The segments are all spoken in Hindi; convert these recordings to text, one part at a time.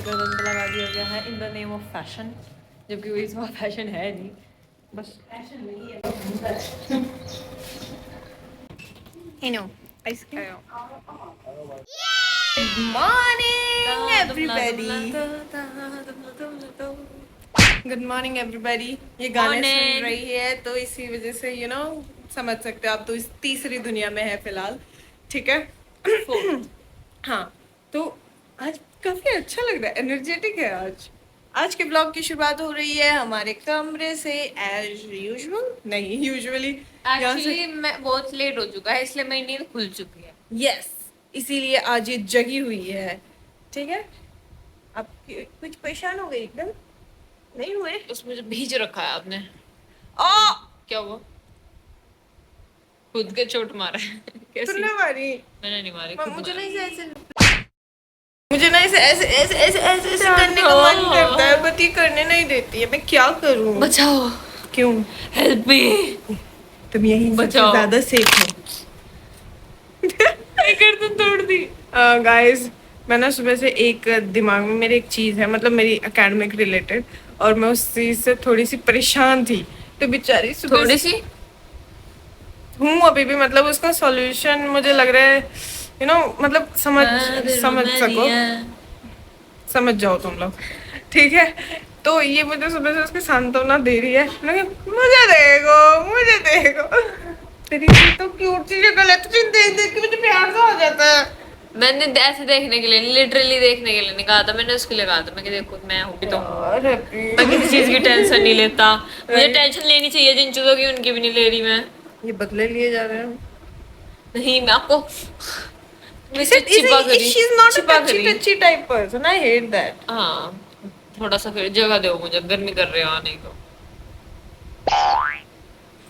गर्दन पे लगा दिया गया है in the name of fashion, जबकि कोई इसमें फैशन है नहीं, बस फैशन नहीं है। You know, Good morning, everybody. Good morning everybody. ये गाने सुन रही है तो इसी वजह से समझ सकते हो आप, तो इस तीसरी दुनिया में है फिलहाल, ठीक है। हाँ, तो आज काफी अच्छा लग रहा है, एनर्जेटिक है आज। आज के ब्लॉग की शुरुआत हो रही है हमारे कमरे से एज यूजुअल, नहीं यूजुअली एक्चुअली मैं बहुत लेट हो चुका है इसलिए मेरी नींद खुल चुकी है। यस, इसीलिए आज ये जगी हुई है, ठीक है। आप कुछ परेशान हो गए एकदम? नहीं हुए? उसमें जो भीज रखा है आपने। आ क्या हुआ? खुद के चोट मारा है। कैसी? तूने मारी? मैंने नहीं मारी, खुद मुझे मारा। नहीं ऐसे मुझे ना ऐसे ऐसे ऐसे ऐसे ऐसे ऐसे करने का मन करता है, बट ये करने नहीं देती है। मैं क्या करूं? बचाओ, क्यों? Help me. तुम यही सबसे बचाओ। ज्यादा सेफ हो। गर्दन तोड़ दी। गाइस, मैं ना सुबह से एक दिमाग में मेरी एक चीज़ है, मतलब मेरी एकेडमिक रिलेटेड, और मैं उस चीज़ से थोड़ी सी परेशान थी। तो बेचारी सुबह थोड़ी सी हूँ अभी भी, मतलब उसका सॉल्यूशन मुझे लग रहा है, मतलब समझ सको, समझ जाओ तुम लोग, ठीक है। तो ये मुझे सुबह से उसकी सांत्वना दे रही है, मुझे देखो तेरी तो क्यूट सी शक्ल है, तुझे देख देख के मुझे प्यार सा आ जाता है। मैंने ऐसे देखने के लिए, लिटरली देखने के लिए नहीं कहा था, मैंने उसके लिए कहा था। मैं कि देखो मैं हूँ भी तो, मैं किसी चीज की टेंशन नहीं लेता। मुझे टेंशन लेनी चाहिए जिन चीजों की, उनकी भी नहीं ले रही मैं। ये बदले लिए जा रहे हैं। नहीं, मैं आपको She's not a touchy type person. I hate that. हाँ, थोड़ा सा फिर जगह दो मुझे, गर्मी कर रहे हो आने को।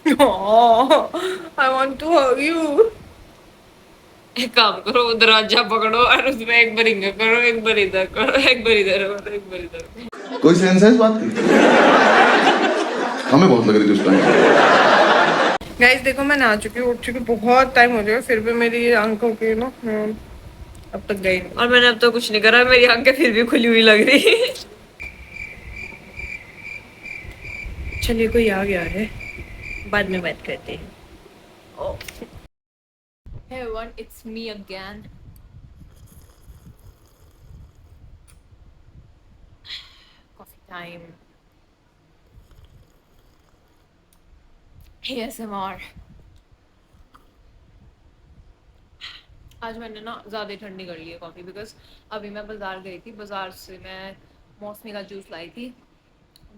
Oh, I want to hug you. एक काम करो, दरवाजा पकड़ो और उसमें एक बार इधर करो, एक बार इधर करो, एक बार इधर करो, एक बार इधर करो। कोई सेंस है इस बात की? हमें बहुत लग रही थी उस टाइम। गाइस देखो, मैं नहा चुकी हूँ, उठ चुकी, बहुत टाइम हो गया, फिर भी मेरी आंखों की अब तक गई नहीं। और मैंने अब तो कुछ नहीं करा, मेरी आंखें फिर भी खुली हुई लग रही। चलिए, कोई आ गया है, बाद में बात करते हैं। Hey everyone, it's me again. Coffee time. ASMR. आज मैंने ना ज़्यादा ही ठंडी कर ली है कॉफ़ी, बिकॉज अभी मैं बाज़ार गई थी, बाज़ार से मैं मौसमी का जूस लाई थी,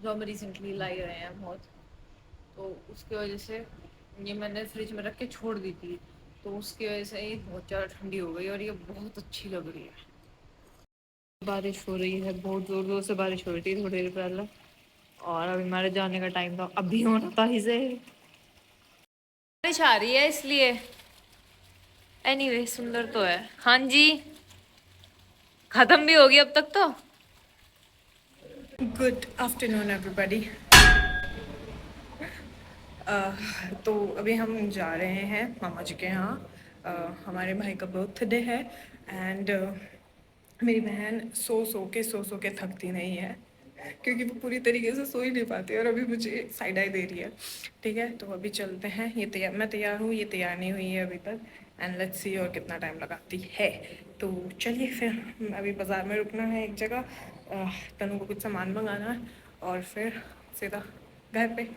जो हम रिसेंटली लाई रहे हैं बहुत, तो उसकी वजह से ये मैंने फ्रिज में रख के छोड़ दी थी, तो उसकी वजह से ये बहुत ज़्यादा ठंडी हो गई और ये बहुत अच्छी लग रही है। बारिश हो रही है, बहुत ज़ोर ज़ोर से बारिश हो रही थी थोड़ी देर पहले, और अभी हमारे जाने का टाइम था, अभी होना था इसे। बारिश आ रही है इसलिए। एनीवे, सुंदर तो है। हाँ जी, खत्म भी होगी अब तक तो। Good afternoon everybody. तो अभी हम जा रहे हैं मामा जी के यहाँ। हमारे भाई का बर्थडे है, एंड मेरी बहन सो के थकती नहीं है, क्योंकि वो पूरी तरीके से सो ही नहीं पाती है, और अभी मुझे साइड आई दे रही है, ठीक है। तो अभी चलते हैं। मैं तैयार हूँ, ये तैयार नहीं हुई है अभी तक, एंड लेट्स सी और कितना टाइम लगाती है। तो चलिए फिर, अभी बाज़ार में रुकना है एक जगह, तनु को कुछ सामान मंगाना है, और फिर सीधा घर पे।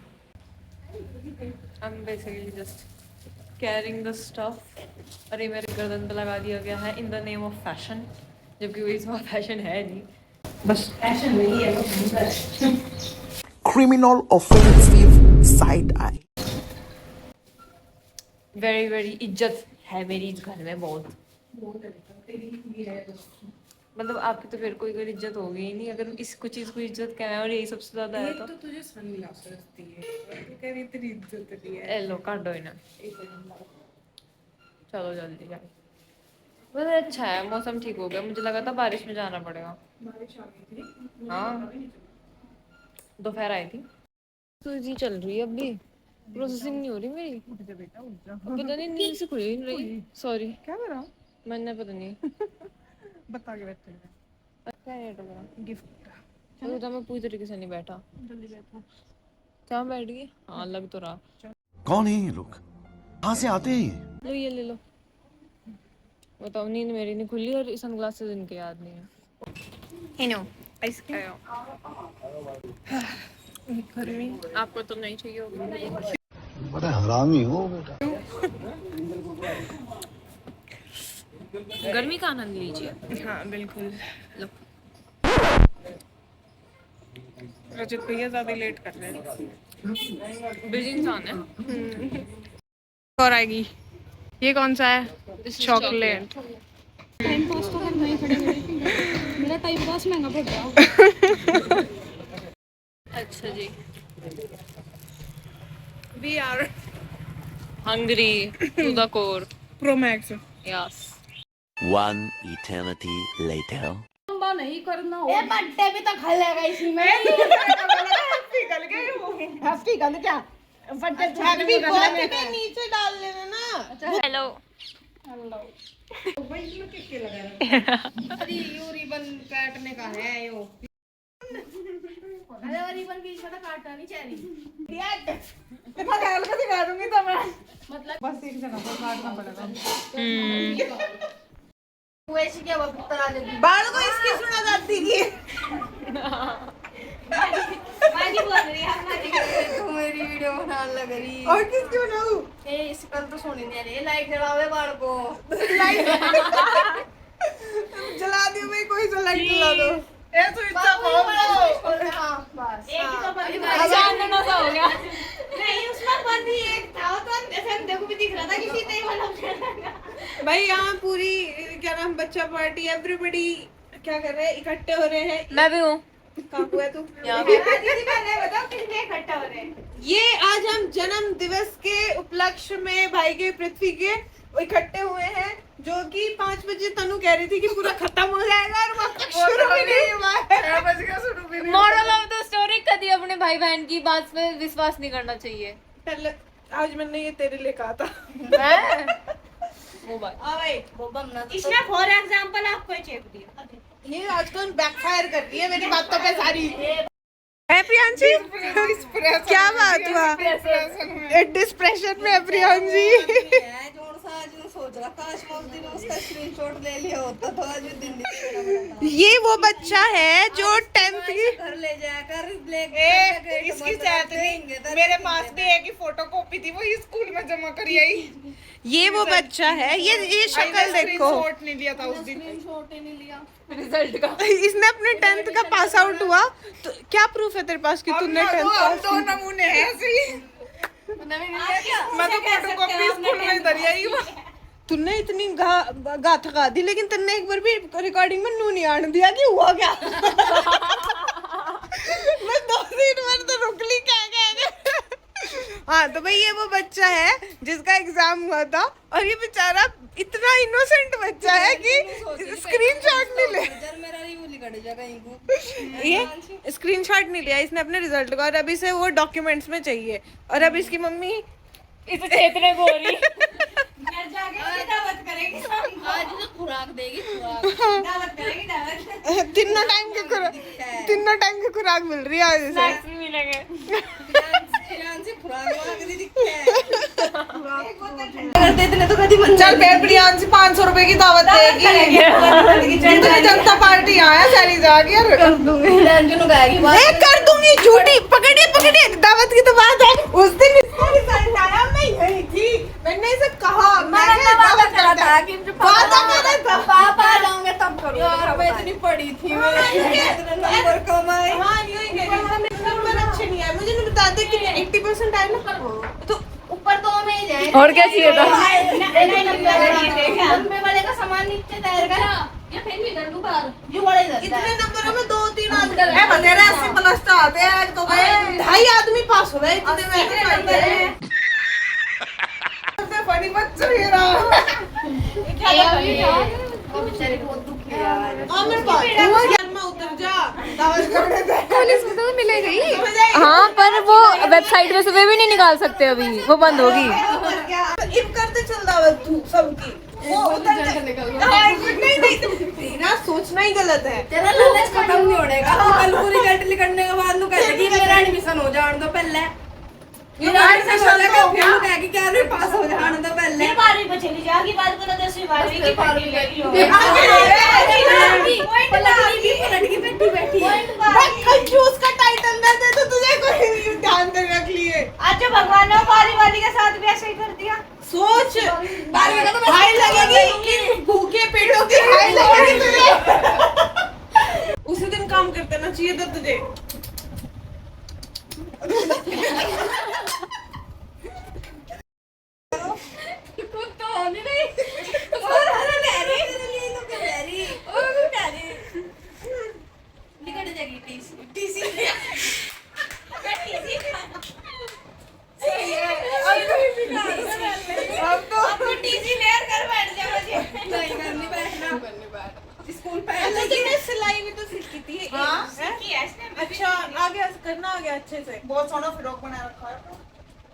I'm basically just carrying the stuff. अरे मेरे गर्दन पे लगा दिया गया है in the name of fashion, जबकि कोई इसमें फैशन है नहीं, बस फैशन नहीं है। Criminal offensive side eye. Very very इज्जत है मेरी इस घर में, बहुत। मतलब आपकी तो फिर कोई इज्जत होगी ही नहीं, अगर इस कुछ चीज़ को इज्जत क्या है, और यही सबसे ज़्यादा है तो तुझे सनग्लासेस दिए, तू कह रही तेरी इज्जत नहीं है। ए लो, काट दो इन्हें, चलो जल्दी जाओ। वैसे अच्छा है, मौसम ठीक हो गया, मुझे लगा था बारिश में जाना पड़ेगा। बारिश आ गई थी, हाँ, दोपहर आई थी। तो जी चल रही है अभी, प्रोसेसिंग नहीं हो रही मेरी। बेटा उठ जा। पता नहीं, नींद से खुल ही नहीं रही, सॉरी। क्या करा? मैंने पता नहीं। बता के बैठे हैं। क्या है तुम्हारा गिफ्ट। तो मैं पूरी तरीके से नहीं बैठा। जल्दी बैठो। क्या बैठ गई? हाँ लग तो रहा। कौन है ये लोग? कहाँ से आते हैं ये? लो ये ले लो। बताओ नींद मेरी नहीं खुली और सनग्लासेस इनके याद नहीं है। हेनो आइसक्रीम। गर्मी आपको तो नहीं चाहिए होगी। बड़ा हरामी हो बेटा। गर्मी का आनंद लीजिए। हाँ बिल्कुल। लो। रजत भैया ज्यादा लेट कर रहे हैं। बिजी इंसान है। और आएगी। ये कौन सा है? This is chocolate. Time pass तो करना ही पड़ेगा, मेरा टाइम पास महंगा पड़ रहा। अच्छा जी। We are hungry to the core. Pro max. Yes. One eternity later. लंबा नहीं करना हो। ये बट्टे भी तो खा लेगा इसी में। पिघल गए वो। हफ्ती गंद क्या? बट्टे अभी बहुत के नीचे डाल लेना ना। हेलो। अरे यो रिबन काटने का है यो। अरे वो रिबन बीच में तो काटना नहीं चाहिए। पकड़ के दिखा दूंगी तो मैं। मतलब बस एक जगह पर काटना पड़ेगा। वैसे क्या वक्त आ जाएगी। बाल को इसकी सुना जाती थी। माजी बोल रही है माजी तू मेरी वीडियो बनाने लग रही। और किसकी बनाऊं? ए इस कल तो सोने नहीं आ रही लाइट जलावे बाल को। जला दियो भाई, कोई सा लाइट जला दो। ए तो इतना बहुत। हां बस एक ही तो बंद जानना सा हो गया। नहीं उसमें बंद ही एक था तो ऐसे देखो भी दिख रहा था किसी ने वाला। भाई यहाँ पूरी क्या नाम बच्चा पार्टी एवरीबॉडी क्या कर रहे हैं, इकट्ठे हो रहे हैं। मैं भी हूँ। काकू है तू? दीदी पहले बताओ कितने इकट्ठा हो रहे हैं। ये आज हम जन्म दिवस के उपलक्ष्य में भाई के पृथ्वी के इकट्ठे हुए हैं, जो कि 5 बजे तनु कह रही थी कि पूरा खत्म हो जाएगा और वक्त शुरू भी नहीं हुआ है। 6 बजे का शुरू भी नहीं। मॉरल ऑफ द स्टोरी, कभी अपने भाई बहन की बात पे विश्वास नहीं करना चाहिए। पहले आज मैंने ये तेरे लिए कहा था। वो बात। आ भाई वो बम ना इसने फॉर एग्जांपल आपको चेक दिया। ये आजकल बैकफायर कर रही है मेरी बातों पे सारी। है प्रियांशी? क्या बात हुआ? डिस्प्रेशन में है प्रियांशी। जोर सा आज मैं सोच रहा काश मैं उस दिन उसका स्क्रीनशॉट ले लिया होता तो आज दिन नहीं। ये वो बच्चा है जो 10th की घर ले जाकर ब्लैक इसकी सेहत नहीं मेरे पास भी है कि फोटोकॉपी थी, वो स्कूल में जमा करी आई। ये वो बच्चा है, ये शक्ल देखो। नहीं लिया था उस दिन। स्क्रीनशॉट ही नहीं लिया रिजल्ट का। इसने अपने 10th का पास आउट हुआ तो क्या प्रूफ है तेरे पास कि तूने 10th पास? दो नमूने हैं ऐसे ही। मैं तो फोटोकॉपी स्कूल में दरी आई हूं। तूने इतनी गा थका दी, लेकिन तूने एक बार भी रिकॉर्डिंग में नू नहीं आने दिया कि हुआ क्या। मैं 2-3 बार तो रुक ली क्या। हाँ तो भाई ये वो बच्चा है जिसका एग्जाम हुआ था और ये बेचारा इतना इनोसेंट बच्चा है कि स्क्रीनशॉट नहीं ले। मेरा रिव्यू लिखा दे कहीं को। ये स्क्रीनशॉट नहीं लिया इसने अपने रिजल्ट का और अभी से वो डॉक्यूमेंट्स में चाहिए। और अब इसकी मम्मी इस क्षेत्र में बोली जाके दावत करेगी आज तो खुराक देगी खुराक दावत करेगी दावत तीनों टाइम की खुराक मिल रही है आज इसे। स्नैक्स भी मिलेंगे। इतने तो कभी मन चल फिर प्रियांशी 500 रुपए की दावत देगी। जनता पार्टी आया सारी जाके यार कर दूंगी। झूठी पकड़िए दावत की तो बात है। उस दिन इसका रिजल्ट आया, मैं यही थी, मैंने इसे कहा मैंने दावत करा था कि वादा करा था पापा जाऊंगे तब करूंगा। यार मैं इतनी पढ़ी थी मैं नंबर कमाए। हाँ यही कह रही हूं, मेरे नंबर अच्छे नहीं आए। मुझे नहीं बताते कि 80% आए ना तो ऊपर तो में ही जाए। और क्या चाहिए था? नंबर वाले का सामान नीचे तैयार कर या फिर भी कर दूं बाहर जो बड़े इतने नंबरों में 2-3 आदमी बतेरा 80+ तो आते हैं तो भाई 2.5 आदमी पास हो गए इतने में। नंबर है सबसे बड़ी बच्चा ये रहा। वो बेचारे बहुत दुखी है यार। और मेरे पास हुआ यार मैं उतर जा दावत करने दे। पुलिस में तो मिलेगी। हाँ पर वो वेबसाइट में से वे भी नहीं निकाल सकते, अभी वो बंद होगी। अब करते चल दावत तू सबकी वो उतर रिजल्ट निकल गया। हाँ, नहीं तेरा सोचना ही गलत है। तेरा लालच खत्म नहीं होनेगा। कल को रिजल्ट निकलने के बाद नु कहेगी मेरा एडमिशन हो जाने दो पहले। मेरा एडमिशन हो जाएगा फिर नु कहेगी क्या रे पास हो जाने दो पहले। फिर 12वीं में चली जाएगी, बात करो 10वीं 12वीं की पढ़ी लगी हो। लड़की बैठी बैठी है। कंफ्यूज का टाइटल ना दे तो तुझे कोई ध्यान कर रख लिए। आज जो भगवान ने बारी वाली के साथ भी ऐसे ही कर दिया। सोच बार में तो हाई लगेगी कि भूखे पेड़ों की हाई लगेगी तुझे। उसी दिन काम कर देना चाहिए था तुझे। कुछ तो होने नहीं। और हरा लहरी तो क्या लहरी और कुछ लहरी निकल जाएगी टीसी टीसी अब तो टीसी लेयर कर बैठ जा मुझे नहीं करनी बैठना स्कूल पहले तुमने सिलाई भी तो सीखी थी। हाँ सीखी है इसने। अच्छा आ गया, करना आ गया अच्छे से। बहुत सोना फ्रॉक बना रखा है।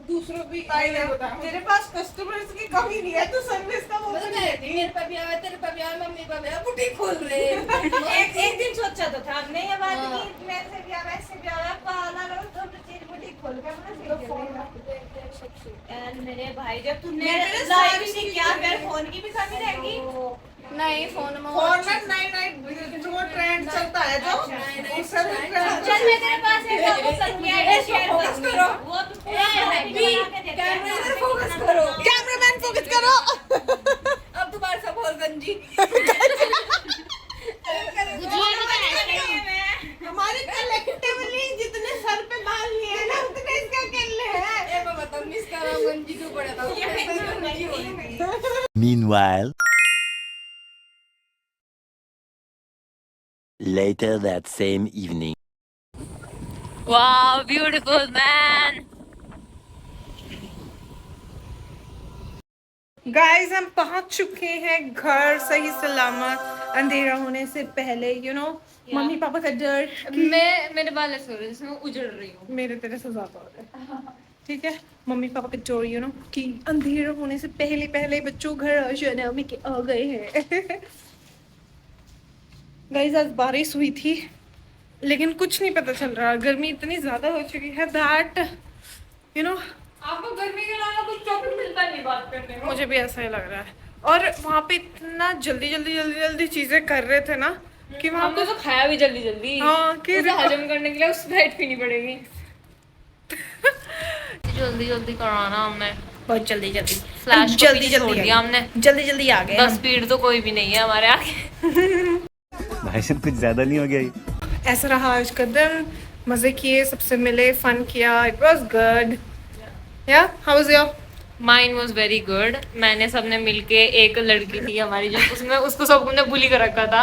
दूसरों भी तेरे पास कस्टमर्स की कमी नहीं है, तू सर्विस का वो मेरे पे भी आवे तेरे पे भी आवे मम्मी पे भी आवे बुटीक खोल रहे एक दिन सोचा तो था हमने ये बात की मैं से भी आवे ऐसे भी आवे पाला लो तो चीज बुटीक खोल के अपना सीख एंड मेरे भाई जब तूने लाइव सीख किया फिर फोन की भी कमी रहेगी। नहीं फोन में नहीं जो ट्रेंड चलता है जो उससे चल मैं तेरे पास एक फोकस करूंगी आईडी शेयर फोकस करो वो तो पूरा कैमरे पे फोकस करो कैमरामैन फोकस करो। अब दोबारा से बोल गंजी हमारे कलेक्टिवली जितने सर पे बाल लिए हैं ना उतने इसका केले हैं। ये मैं बता मिस कर रहा हूं गंजी क्यों पड़ा था Meanwhile, later that same evening. Wow, beautiful man. Guys हम पहुंच चुके हैं घर सही सलामत अंधेरा होने से पहले। मम्मी पापा का डर मेरे बाल ऐसे हो रहे हैं जैसे मैं उजड़ रही हूँ। मेरे तेरे से ज्यादा हो रहा है। ठीक है मम्मी पापा का डर कि अंधेरा होने से पहले पहले बच्चों घर आ जाना मम्मी के आ गए हैं। गाइस आज बारिश हुई थी लेकिन कुछ नहीं पता चल रहा। गर्मी इतनी ज्यादा हो चुकी है दैट आपको गर्मी के अलावा कुछ टॉपिक मिलता नहीं बात करने को। मुझे भी ऐसा ही लग रहा है। और वहाँ पे इतना जल्दी चीजें कर रहे थे ना कि वहाँ हमने तो खाया भी जल्दी जल्दी। हाँ कि उसे हजम करने के लिए उस डाइट पीनी पड़ेगी। जल्दी कराना हमने बहुत जल्दी फ्लैश जल्दी छोड़ दिया हमने। जल्दी आ गए 10 स्पीड तो कोई भी नहीं है हमारे आगे। भाई साहब कुछ ज्यादा नहीं हो गया ये? ऐसा रहा आज का दिन। मजे किए, सबसे मिले, फन किया। It was good. Yeah how was your? Mine was very good. मैंने सबने मिलके एक लड़की थी हमारी जो उसमें उसको सबने बुली कर रखा था।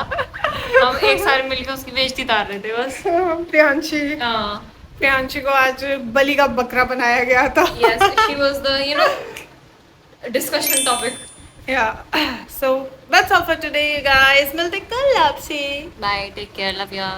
हम एक साथ मिलके उसकी बेइज्जती उतार रहे थे बस। प्रियांशी को आज बलि का बकरा बनाया गया था। Yes, she was the discussion topic. Yeah. So that's all for today, you guys. मिलते कल आपसे। Bye, take care, love ya.